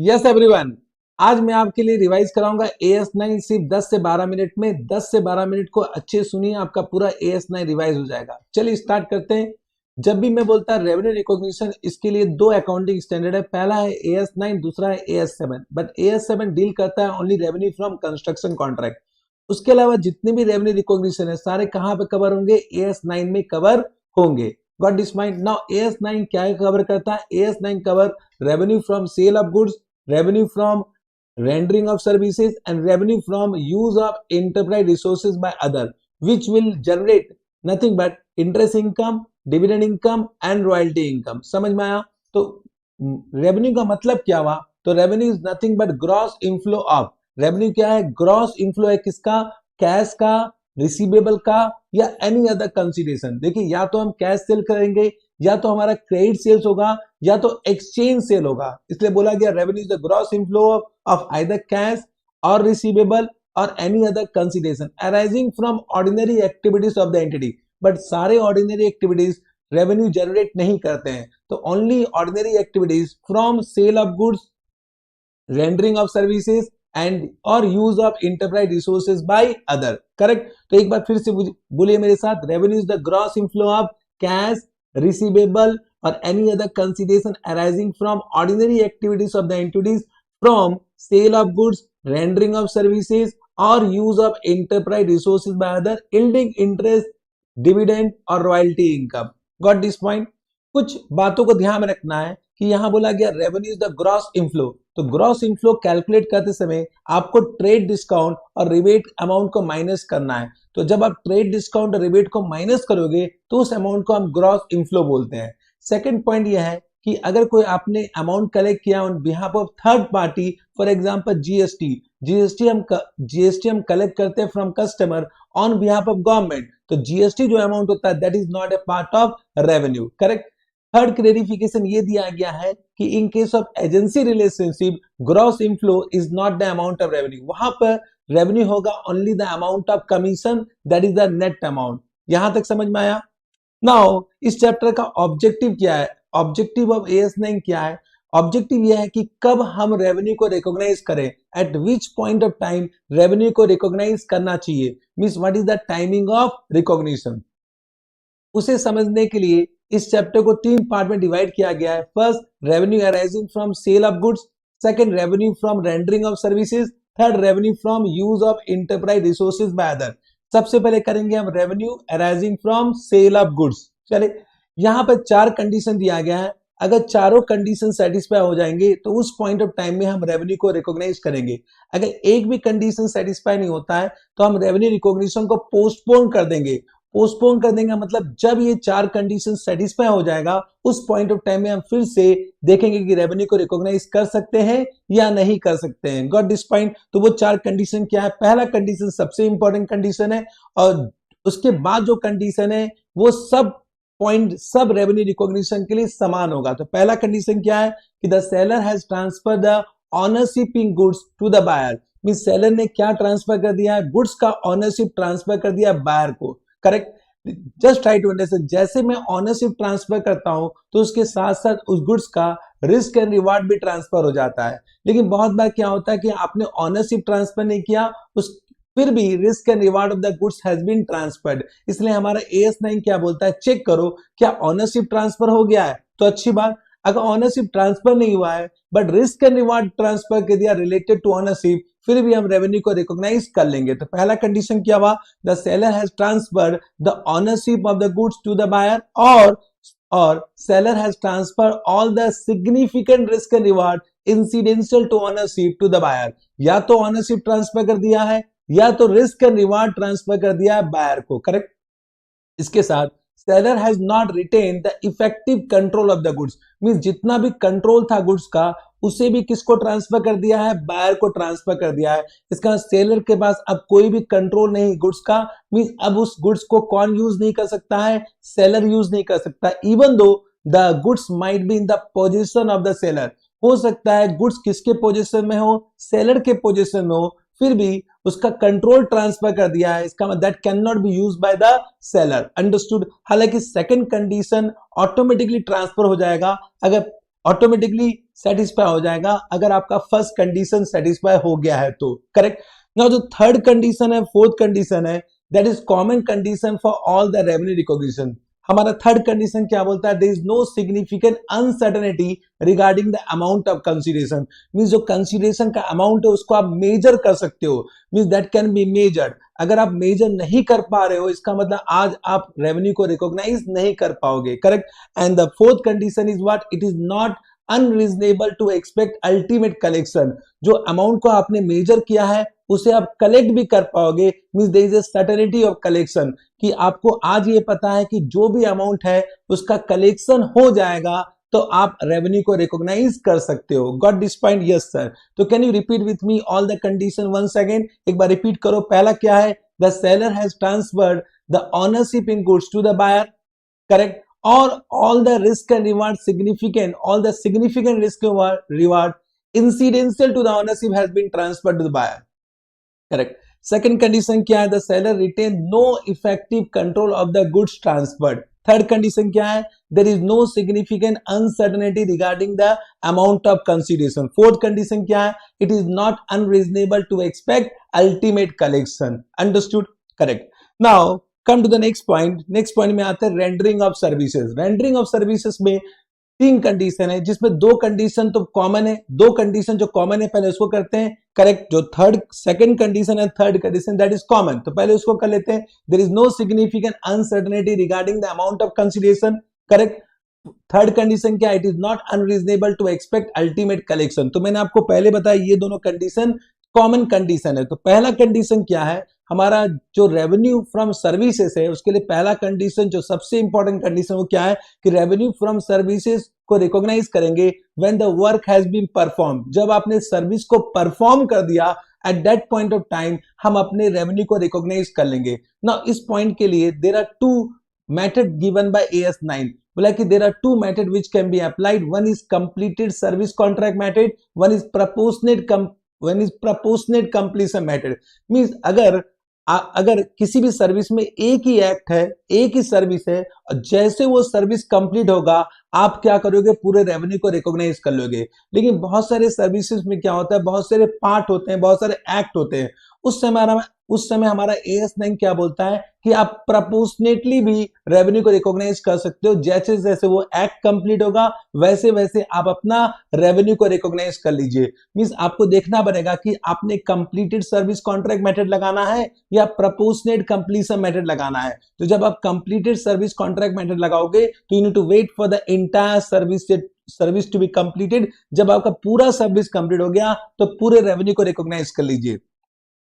Yes everyone, आज मैं आपके लिए रिवाइज कराऊंगा AS9 सिर्फ 10 से 12 मिनट में। 10 से 12 मिनट को अच्छे सुनिए, आपका पूरा AS9 रिवाइज हो जाएगा। चलिए स्टार्ट करते हैं। जब भी मैं बोलता रेवेन्यू रिकॉग्निशन, इसके लिए दो अकाउंटिंग स्टैंडर्ड है। पहला है AS9, दूसरा है AS7। बट AS7 डील करता है only revenue from construction contract. उसके अलावा जितने भी रेवेन्यू रिकॉग्निशन है सारे कहां पे कवर होंगे? AS9 में कवर होंगे। Got this mind? Now AS9 क्या कवर करता है? AS9 cover revenue from sale of goods, revenue from rendering of services, and revenue from use of enterprise resources by other, which will generate nothing but interest income, dividend income and royalty income। समझ में आया? तो revenue का मतलब क्या हुआ? तो revenue is nothing but gross inflow of. Revenue क्या है? ग्रॉस इनफ्लो है किसका? कैश का, रिसीवेबल का या एनी अदर कंसिडरेशन। देखिए, या तो हम कैश सेल करेंगे, या तो हमारा क्रेडिट सेल्स होगा, या तो एक्सचेंज सेल होगा। इसलिए बोला गया revenue is the gross inflow of either cash और रिसीवेबल और any other consideration arising from ordinary activities of the entity. But सारे ऑर्डिनरी एक्टिविटीज रेवेन्यू जनरेट नहीं करते हैं, तो only ordinary activities from sale of goods, rendering of services and और use of enterprise resources by other. Correct? तो एक बार फिर से बोलिए मेरे साथ, revenue is the gross inflow of cash, receivable or any other consideration arising from ordinary activities of the entities from sale of goods, rendering of services or use of enterprise resources by other, yielding interest, dividend or royalty income। Got this point? कुछ बातों को ध्यान में रखना है कि यहां बोला गया revenue is the gross inflow. तो ग्रॉस इनफ्लो कैलकुलेट करते समय आपको ट्रेड डिस्काउंट और रिबेट अमाउंट को माइनस करना है। तो जब आप ट्रेड डिस्काउंट और रिबेट को माइनस करोगे तो उस अमाउंट को हम ग्रॉस इनफ्लो बोलते हैं। सेकंड पॉइंट यह है कि अगर कोई आपने अमाउंट कलेक्ट किया on behalf of third party, for example GST हम कलेक्ट करते हैं from customer on behalf of government, तो जीएसटी जो अमाउंट होता है that is not a part of revenue. Correct? Third clarification ये दिया गया है कि in case of agency relationship gross inflow is not the amount of revenue. वहां पर रेवेन्यू होगा only the amount of commission, that is the net amount. यहां तक समझ में आया? नाउ इस चैप्टर का ऑब्जेक्टिव क्या है? ऑब्जेक्टिव ऑफ AS9 क्या है? ऑब्जेक्टिव यह है कि कब हम रेवेन्यू को रिकॉग्नाइज करें, eight which point of time revenue को रिकॉग्नाइज करना चाहिए, means what is the timing of recognition. उसे समझने के लिए इस चैप्टर को तीन पार्ट में डिवाइड किया गया है। First, revenue arising from sale of goods, second, revenue from rendering of services, third, revenue from use of enterprise resources by other. सबसे पहले करेंगे हम revenue arising from sale of goods. चलिए, यहां पर चार कंडीशन दिया गया है। अगर चारों कंडीशन सेटिस्फाई हो जाएंगे तो उस पॉइंट ऑफ टाइम में हम रेवेन्यू को रिकॉग्नाइज करेंगे। अगर एक भी कंडीशन सेटिस्फाई नहीं होता है तो हम रेवेन्यू रिकॉग्निशन को पोस्टपोन कर देंगे। पोस्टपोन कर देंगे मतलब जब ये चार कंडीशन सेटिस्फाई हो जाएगा उस पॉइंट ऑफ टाइम में हम फिर से देखेंगे कि रेवेन्यू को रिकॉग्नाइज कर सकते हैं या नहीं कर सकते हैं। Got this point? तो वो चार कंडीशन क्या है? पहला कंडीशन सबसे इंपॉर्टेंट कंडीशन है, और उसके बाद जो कंडीशन है वो सब पॉइंट सब रेवेन्यू रिकॉग्निशन के लिए समान होगा। तो पहला कंडीशन क्या है कि the seller has transfer the ownership in goods to the buyer. Mean seller ने क्या ट्रांसफर कर दिया है? गुड्स का ऑनरशिप ट्रांसफर कर दिया बायर को। Correct? Just try to understand, जैसे मैं ऑनरशिप ट्रांसफर करता हूं तो उसके साथ साथ उस गुड्स का रिस्क एंड रिवार्ड भी ट्रांसफर हो जाता है। लेकिन बहुत बार क्या होता है कि आपने ऑनरशिप ट्रांसफर नहीं किया, उस फिर भी risk and reward of the goods has been transferred. इसलिए हमारा AS9 क्या बोलता है? चेक करो क्या ऑनरशिप ट्रांसफर हो गया है, तो अच्छी बात। अगर ऑनरशिप ट्रांसफर नहीं हुआ है but risk and reward transfer कर दिया रिलेटेड टू ऑनरशिप, फिर भी हम रेवेन्यू को रिकॉग्नाइज कर लेंगे। तो पहला कंडीशन क्या हुआ? The seller has transferred the ownership of the goods to the buyer, और seller has transferred all the significant risk and reward incidental to ownership to the buyer. या तो ऑनरशिप ट्रांसफर कर दिया है या तो रिस्क एंड रिवार्ड ट्रांसफर कर दिया है बायर को। करेक्ट? इसके साथ seller has not retain the effective control of the goods, means जितना भी कंट्रोल था गुड्स का उसे भी किसको ट्रांसफर कर दिया है? बायर को ट्रांसफर कर दिया है। इसका सेलर के पास अब कोई भी कंट्रोल नहीं गुड्स का, मींस अब उस गुड्स को कौन यूज नहीं कर सकता है? सेलर यूज नहीं कर सकता। Even though the goods might be in the position of the seller, हो सकता है गुड्स किसके पोजीशन में हो? सेलर के पोजीशन में हो, फिर भी उसका कंट्रोल ट्रांसफर कर दिया है। इसका मतलब that can not be used by the seller. Understood? हालांकि सेकंड कंडीशन ऑटोमेटिकली ट्रांसफर हो जाएगा अगर ऑटोमेटिकली सेटिस्फाई हो जाएगा अगर आपका फर्स्ट कंडीशन सेटिस्फाई हो गया है तो, करेक्ट। नाउ जो थर्ड कंडीशन है, फोर्थ कंडीशन है, that is common condition for all the revenue recognition. हमारा थर्ड कंडीशन क्या बोलता है, there is no significant uncertainty regarding the amount of consideration. Means जो कंसीडरेशन का अमाउंट है उसको आप मेजर कर सकते हो, means that can be measured. अगर आप मेजर नहीं कर पा रहे हो इसका मतलब आज आप रेवेन्यू को रिकॉग्नाइज नहीं कर पाओगे, correct. And the fourth condition is what, it is not unreasonable to expect ultimate collection. जो अमाउंट को आपने मेजर किया है उसे आप कलेक्ट भी कर पाओगे, means there is a certainty of collection, कि आपको आज ये पता है कि जो भी अमाउंट है उसका कलेक्शन हो जाएगा तो आप रेवेन्यू को रिकॉग्नाइज कर सकते हो। Got this point? Yes sir. तो can you repeat with me all the condition once again? एक बार रिपीट करो। पहला क्या है, the seller has transferred the ownership in goods to the buyer, correct, or all the risk and reward significant, all the significant risk and reward incidental to the ownership has been transferred to the buyer, correct. Second condition क्या है, the seller retain no effective control of the goods transferred. Third condition क्या है, there is no significant uncertainty regarding the amount of consideration. Fourth condition क्या है, it is not unreasonable to expect ultimate collection. Understood? Correct. Now come to the next point. Next point में आते हैं rendering of services. Rendering of services में तीन condition है जिसमें दो कंडीशन तो कॉमन है, दो कंडीशन जो कॉमन है पहले उसको करते हैं, करेक्ट। जो सेकंड कंडीशन है, third condition that is common, तो पहले उसको कर लेते हैं। There is no significant uncertainty regarding the amount of consideration, correct. Third condition क्या, it is not unreasonable to expect ultimate collection. तो मैंने आपको पहले बताया ये दोनों कंडीशन कॉमन कंडीशन है। तो पहला कंडीशन क्या है, हमारा जो रेवेन्यू फ्रॉम सर्विसेज है उसके लिए पहला कंडीशन जो सबसे इंपॉर्टेंट कंडीशन वो क्या है कि रेवेन्यू फ्रॉम सर्विसेज को रिकॉग्नाइज करेंगे when the work has been perform. जब आपने सर्विस को परफॉर्म कर दिया at that point of time हम अपने रेवेन्यू को रिकॉग्नाइज कर लेंगे ना। इस पॉइंट के लिए there are two method given by AS9। बोला कि there are two method which can be applied, one is completed service contract method, one is proportionate completion method. Means अगर किसी भी सर्विस में एक ही एक्ट है, एक ही सर्विस है, और जैसे वो सर्विस कंप्लीट होगा आप क्या करोगे, पूरे रेवेन्यू को रिकॉग्नाइज कर लोगे। लेकिन बहुत सारे सर्विसेज में क्या होता है, बहुत सारे पार्ट होते हैं, बहुत सारे एक्ट होते हैं। उस समय हमारा AS9 क्या बोलता है कि आप प्रपोर्शनेटली भी रेवेन्यू को रिकॉग्नाइज कर सकते हो। जैसे जैसे वो एक्ट कंप्लीट होगा वैसे वैसे आप अपना रेवेन्यू को रिकॉग्नाइज कर लीजिए। मींस आपको देखना पड़ेगा कि आपने कंप्लीटेड सर्विस कॉन्ट्रैक्ट मेथड लगाना है या प्रपोर्शनेट कंप्लीशन मेथड लगाना है। तो जब आप कंप्लीटेड सर्विस कॉन्ट्रैक्ट मेथड लगाओगे तो you need to wait for the entire service to be completed. जब आपका पूरा सर्विस कंप्लीट हो गया तो पूरे रेवेन्यू को रिकॉग्नाइज कर लीजिए।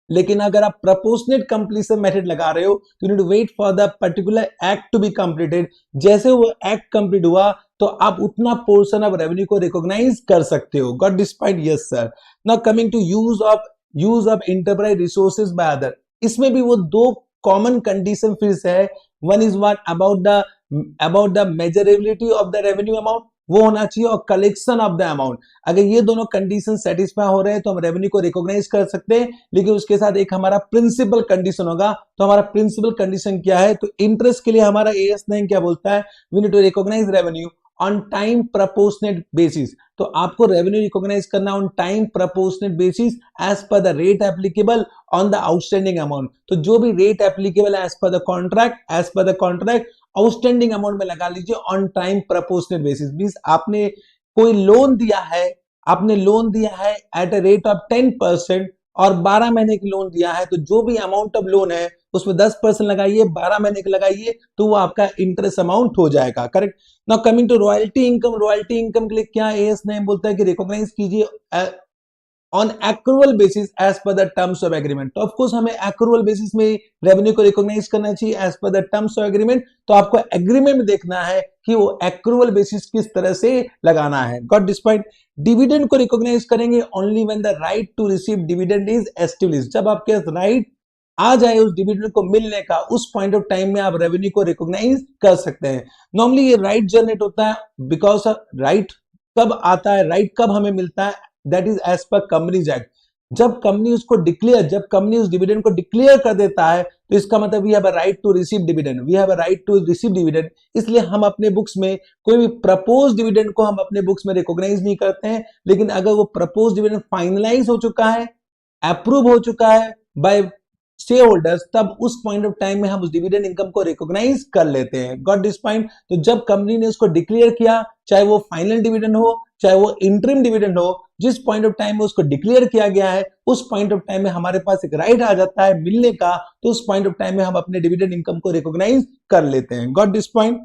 लेकिन अगर आप प्रपोर्शनेट कंप्लीशन मेथड लगा रहे हो तो you need to wait for the particular act to be completed. जैसे वो एक्ट कंप्लीट हुआ तो आप उतना पोर्शन ऑफ रेवेन्यू को रिकॉग्नाइज कर सकते हो। Got this point? Yes sir. Now coming to use of enterprise resources by other. इसमें भी वो दो कॉमन कंडीशन फिर से है। One is what, about the measurability of the revenue amount, वो होना चाहिए, और कलेक्शन ऑफ द अमाउंट। अगर ये दोनों कंडीशन सेटिस्फाई हो रहे हैं तो हम रेवेन्यू को रिकॉग्नाइज कर सकते हैं। लेकिन उसके साथ एक हमारा प्रिंसिपल कंडीशन होगा। तो हमारा प्रिंसिपल कंडीशन क्या है, तो इंटरेस्ट के लिए हमारा AS9 क्या बोलता है, we need to recognise revenue on time proportionate basis. तो आपको रेवेन्यू रिकॉग्नाइज करना on time proportionate basis as per the rate applicable on the outstanding amount. तो जो भी rate applicable as per the contract outstanding amount में लगा लीजिए on time proportionate basis. Means आपने कोई लोन दिया है, एट अ रेट ऑफ 10% और 12 महीने की लोन दिया है, तो जो भी अमाउंट ऑफ लोन है उसमें 10% लगाइए, 12 महीने के लगाइए, तो वो आपका इंटरेस्ट अमाउंट हो जाएगा, correct. Now coming to royalty income. Royalty income के लिए क्या AS9 बोलता है कि रिकॉग्नाइज कीजिए on accrual basis as per the terms of agreement. तो ऑफकोर्स हमें एक्रूअल बेसिस में रेवेन्यू को रिकॉग्नाइज करना चाहिए as per the terms of agreement. तो आपको एग्रीमेंट में देखना है कि वो एक्रूअल बेसिस किस तरह से लगाना है। Got this point? डिविडेंड को रिकॉग्नाइज करेंगे only when the right to receive dividend is established. जब आपके पास राइट आ जाए उस डिविडेंड को मिलने का, उस पॉइंट ऑफ टाइम में आप रेवेन्यू को रिकॉग्नाइज कर सकते हैं। नॉर्मली ये राइट जनरेट होता है बिकॉज राइट कब आता है, राइट कब हमें मिलता है, that is as per companies act. जब कंपनी उस डिविडेंड को डिक्लेयर कर देता है तो इसका मतलब we have a right to receive dividend. इसलिए हम अपने बुक्स में कोई भी प्रपोज डिविडेंड को हम अपने बुक्स में रिकॉग्नाइज नहीं करते हैं, लेकिन अगर वो प्रपोज डिविडेंड फाइनलाइज हो चुका है, अप्रूव हो चुका है बाय शेयर होल्डर्स, तब उस पॉइंट ऑफ टाइम में हम उस डिविडेंड इनकम को रिकॉग्नाइज कर लेते हैं। Got this point? तो जब कंपनी ने उसको डिक्लेयर किया, चाहे वो फाइनल डिविडेंड हो चाहे वो इंटरिम डिविडेंड हो, जिस पॉइंट ऑफ टाइम में उसको डिक्लेयर किया गया है उस पॉइंट ऑफ टाइम में हमारे पास एक राइट आ जाता है मिलने का, तो उस पॉइंट ऑफ टाइम में हम अपने डिविडेंड इनकम को रिकॉग्नाइज कर लेते हैं। Got this point?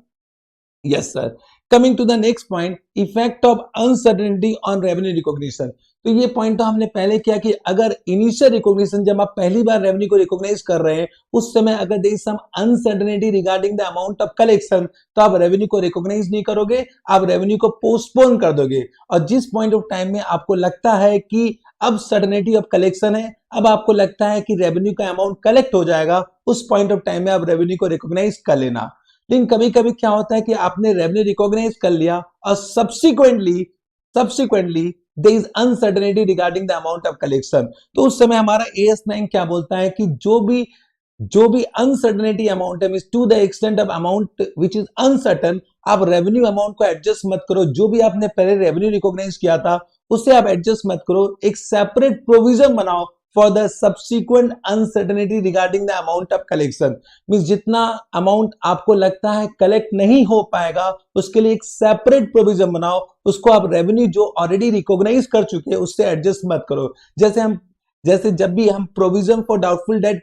Yes sir. Coming to the next point, effect of uncertainty on revenue recognition. तो ये पॉइंट तो हमने पहले किया कि अगर इनिशियल रिकॉग्निशन, जब आप पहली बार रेवेन्यू को रिकॉग्नाइज कर रहे हैं, उस समय अगर there is some uncertainty regarding the amount of collection, तो आप रेवेन्यू को रिकॉग्नाइज नहीं करोगे, आप रेवेन्यू को पोस्टपोन कर दोगे। और जिस पॉइंट ऑफ टाइम में आपको लगता है कि अब सर्टेनिटी ऑफ कलेक्शन है, अब आपको लगता है कि रेवेन्यू का अमाउंट कलेक्ट हो जाएगा, उस पॉइंट ऑफ टाइम में आप रेवेन्यू को रिकॉग्नाइज कर लेना। लेकिन कभी कभी क्या होता है कि आपने रेवेन्यू रिकॉग्नाइज कर लिया और subsequently there is uncertainty regarding the amount of collection, तो उस समय हमारा AS9 क्या बोलता है कि जो भी अनसर्टेनिटी अमाउंट है, means to the extent of amount which is uncertain, आप रेवेन्यू अमाउंट को एडजस्ट मत करो। जो भी आपने पहले रेवेन्यू रिकॉग्नाइज किया था उससे आप एडजस्ट मत करो, एक सेपरेट प्रोविजन बनाओ for the subsequent uncertainty regarding the amount of collection. Means जितना अमाउंट आपको लगता है कलेक्ट नहीं हो पाएगा, उसके लिए एक सेपरेट प्रोविजन बनाओ, उसको आप रेवेन्यू जो ऑलरेडी रिकॉग्नाइज कर चुके हैं उससे एडजस्ट मत करो। जैसे जब भी हम provision for doubtful debt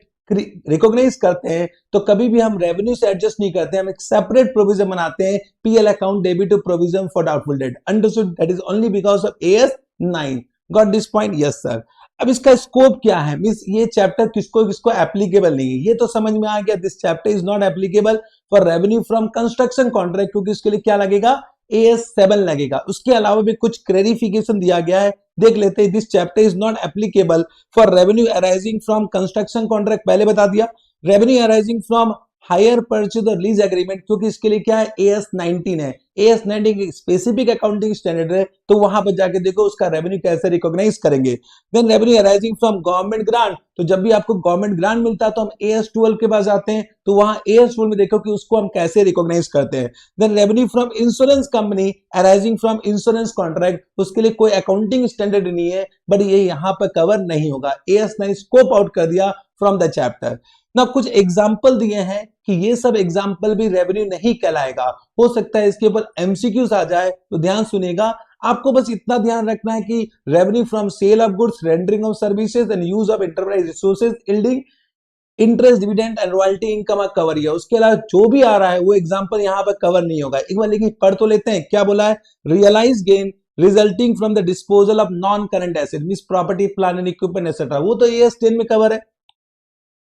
recognise करते हैं तो कभी भी हम रेवेन्यू से एडजस्ट नहीं करते, हम एक सेपरेट प्रोविजन बनाते हैं, PL account debit to provision for doubtful debt. Understood? That is only because of AS9। Got this point? Yes sir. अब इसका स्कोप क्या है, मींस ये चैप्टर किसको किसको एप्लीकेबल नहीं है, ये तो समझ में आ गया। This chapter is not applicable for revenue from construction contract, क्योंकि इसके लिए क्या लगेगा, AS7 लगेगा। उसके अलावा भी कुछ क्लैरिफिकेशन दिया गया है, देख लेते हैं। This chapter is not applicable for revenue arising from construction contract, पहले बता दिया। Revenue arising from hire purchase और लीज एग्रीमेंट, क्योंकि इसके लिए क्या है, AS19 है। AS19 स्पेसिफिक अकाउंटिंग स्टैंडर्ड है, तो वहां पर जाके देखो उसका रेवेन्यू कैसे रिकॉग्नाइज करेंगे। Then revenue arising from government grant, तो जब भी आपको गवर्नमेंट ग्रांट मिलता है तो हम AS12 के पास जाते हैं, तो वहां AS12 में देखो कि उसको हम कैसे रिकॉग्नाइज करते हैं। Then revenue from insurance company arising from insurance contract, उसके लिए कोई अकाउंटिंग स्टैंडर्ड नहीं है, बट ये यहाँ पर कवर नहीं होगा। AS9 स्कोप आउट कर दिया फ्रॉम द चैप्टर। ना कुछ एग्जाम्पल दिए हैं कि ये सब एग्जाम्पल भी रेवेन्यू नहीं कहलाएगा, हो सकता है इसके ऊपर MCQs आ जाए, तो ध्यान सुनिएगा। आपको बस इतना ध्यान रखना है कि revenue from sale of goods, rendering of services and use of enterprise resources, yielding interest, dividend and royalty income cover किया। उसके अलावा जो भी आ रहा है वो एग्जाम्पल यहाँ पर कवर नहीं होगा। एक बार लेकिन पढ़ तो लेते हैं, क्या बोला है, realise gain resulting from the disposal of non current asset, means property, plant and equipment etcetera, वो तो AS10 में कवर है।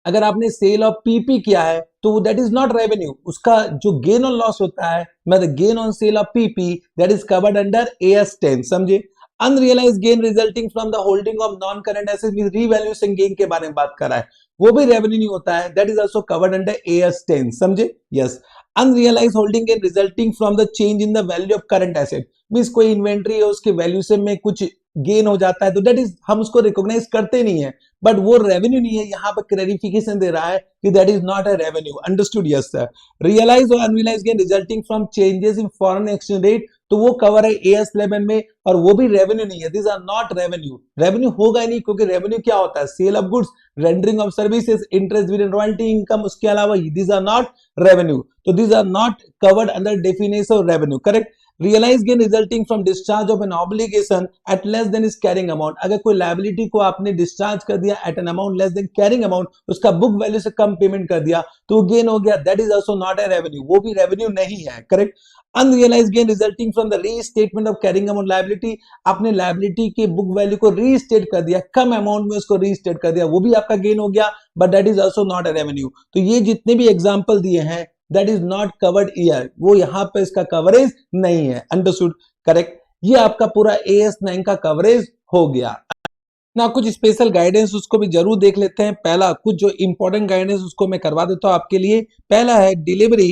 अगर आपने सेल ऑफ PP किया है तो दैट इज नॉट रेवेन्यू, उसका जो गेन और लॉस होता है, मतलब gain on sale of PP, that is covered under AS10, समझे। Unrealise gain resulting from the holding of non current asset, means revaluation gain के बारे में बात कर रहा है, वो भी रेवेन्यू नहीं होता है, that is also covered under AS10, समझे। Yes. Unrealise holding gain resulting from the change in the value of current asset, means कोई इन्वेंट्री है उसके वैल्यूएशन में कुछ गेन हो जाता है, तो दैट इज हम उसको रिकॉग्नाइज करते नहीं है, बट वो रेवेन्यू नहीं है। यहाँ पर क्लैरिफिकेशन दे रहा है कि that is not a revenue. Understood? Yes sir. Realise और unrealise gain resulting from changes in foreign exchange rate, तो वो कवर है AS11 में, और वो भी रेवेन्यू नहीं है। This are not revenue, revenue होगा ही नहीं, क्योंकि रेवेन्यू क्या होता है, sale of goods, rendering of services, interest, dividend, royalty income, उसके अलावा दिस आर नॉट रेवेन्यू, तो this are not covered under definition of revenue, correct. Realise gain resulting from discharge of an obligation at less than is carrying amount, अगर कोई liability को आपने discharge कर दिया at an amount less then carrying amount, उसका book value से कम payment कर दिया तो वो गेन हो गया, that is also not a revenue, वो भी रेवेन्यू नहीं है, correct. Unrealise gain resulting from the restatement of carrying amount liability, आपने लायबिलिटी के बुक वैल्यू को रीस्टेट कर दिया, कम अमाउंट में उसको रीस्टेट कर दिया, वो भी आपका गेन हो गया, but that is also not a revenue. तो ये जितने भी एग्जांपल दिए हैं that is not covered year, वो यहां पे इसका कवरेज नहीं है। अंडरस्टूड? करेक्ट। ये आपका पूरा AS9 का कवरेज हो गया ना। कुछ स्पेशल गाइडेंस उसको भी जरूर देख लेते हैं। पहला कुछ जो इंपॉर्टेंट गाइडेंस उसको मैं करवा देता हूं आपके लिए। पहला है delivery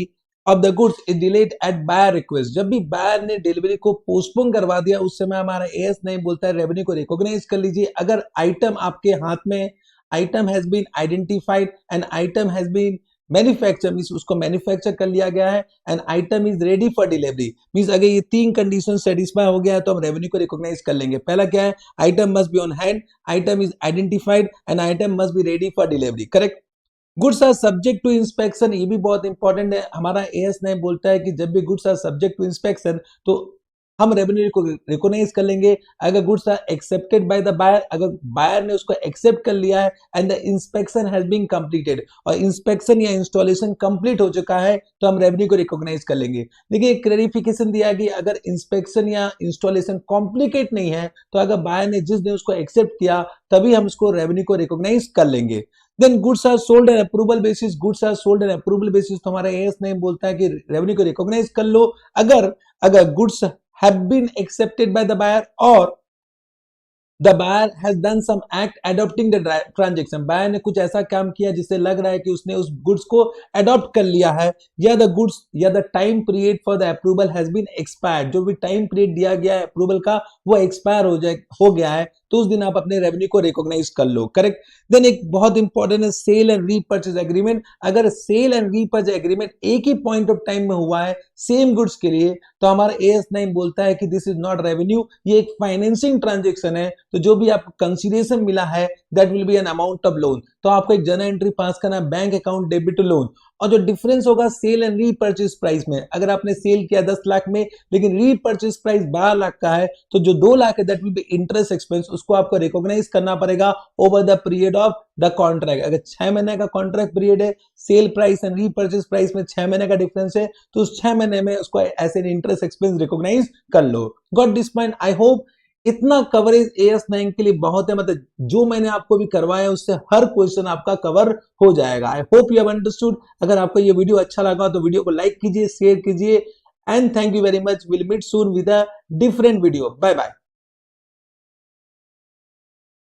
of the goods is delayed at buyer request, जब भी बायर ने डिलीवरी को पोस्टपोन करवा दिया उस समय हमारा एएस नहीं बोलता है रेवेन्यू को रिकॉग्नाइज कर लीजिए। अगर आइटम आपके हाथ में, item has been identified and item has been manufacture, means उसको मैन्युफैक्चर कर लिया गया है and item is ready for delivery, means अगर ये तीन कंडीशन सेटिस्फाई हो गया है तो हम रेवेन्यू को रिकॉग्नाइज कर लेंगे। पहला क्या है, item must be on hand, item is identified and item must be ready for delivery, correct. Goods are subject to inspection, ये भी बहुत इंपॉर्टेंट है। हमारा एएस नहीं बोलता है कि जब भी goods are subject to inspection तो हम रेवेन्यू को रिकॉग्नाइज कर लेंगे अगर goods are accepted by the buyer, अगर बायर ने उसको एक्सेप्ट कर लिया है and the inspection has been completed, और इंस्पेक्शन या इंस्टॉलेशन कंप्लीट हो चुका है तो हम रेवेन्यू को रिकॉग्नाइज कर लेंगे। देखिए क्लैरिफिकेशन दिया कि अगर इंस्पेक्शन या इंस्टॉलेशन कॉम्प्लिकेट नहीं है तो अगर बायर ने जिस दिन उसको एक्सेप्ट किया तभी हम उसको रेवेन्यू को रिकॉग्नाइज कर लेंगे। Then goods are sold an approval basis, goods are sold an approval basis, तो हमारा एएस नहीं बोलता है कि रेवेन्यू को रिकॉग्नाइज कर लो अगर goods have been accepted by the buyer or the buyer has done some act adopting the transaction, buyer ने कुछ ऐसा काम किया जिससे लग रहा है कि उसने उस गुड्स को अडॉप्ट कर लिया है, या द गुड्स या the time period for the approval has been expired, जो भी टाइम पीरियड दिया गया है अप्रूवल का वो एक्सपायर हो गया है तो उस दिन आप अपने रेवेन्यू को रिकॉग्नाइज कर लो, करेक्ट। देन एक बहुत इंपॉर्टेंट है सेल एंड रीपर्चेज एग्रीमेंट, अगर सेल एंड रीपर्चेज एग्रीमेंट एक ही पॉइंट ऑफ टाइम में हुआ है सेम गुड्स के लिए तो हमारा एएस नाइन बोलता है कि दिस इज नॉट रेवेन्यू, ये एक फाइनेंसिंग ट्रांजेक्शन है, तो जो भी आपको कंसीडरेशन मिला है that will be an amount of loan, तो आपको एक जर्नल एंट्री पास करना है bank account debit to loan, और जो डिफरेंस होगा सेल एंड रीपर्चेज प्राइस में, अगर आपने सेल किया 10 लाख में लेकिन रीपर्चेज प्राइस 12 लाख का है तो जो 2 लाख है that will B interest expense, उसको आपको रिकॉग्नाइज करना पड़ेगा over the period of the contract. अगर 6 महीने का कॉन्ट्रैक्ट पीरियड है, sale price and repurchase price में 6 महीने का डिफरेंस है तो उस 6 महीने में उसको ऐसे इंटरेस्ट एक्सपेंस रिकॉग्नाइज कर लो। Got this point? I hope इतना कवरेज AS9 के लिए बहुत है, मतलब जो मैंने आपको भी करवाया उससे हर क्वेश्चन आपका कवर हो जाएगा। I hope you have understood. अगर आपको ये वीडियो अच्छा लगा तो वीडियो को लाइक कीजिए, शेयर कीजिए, and thank you very much. Will meet soon with a different video. Bye bye.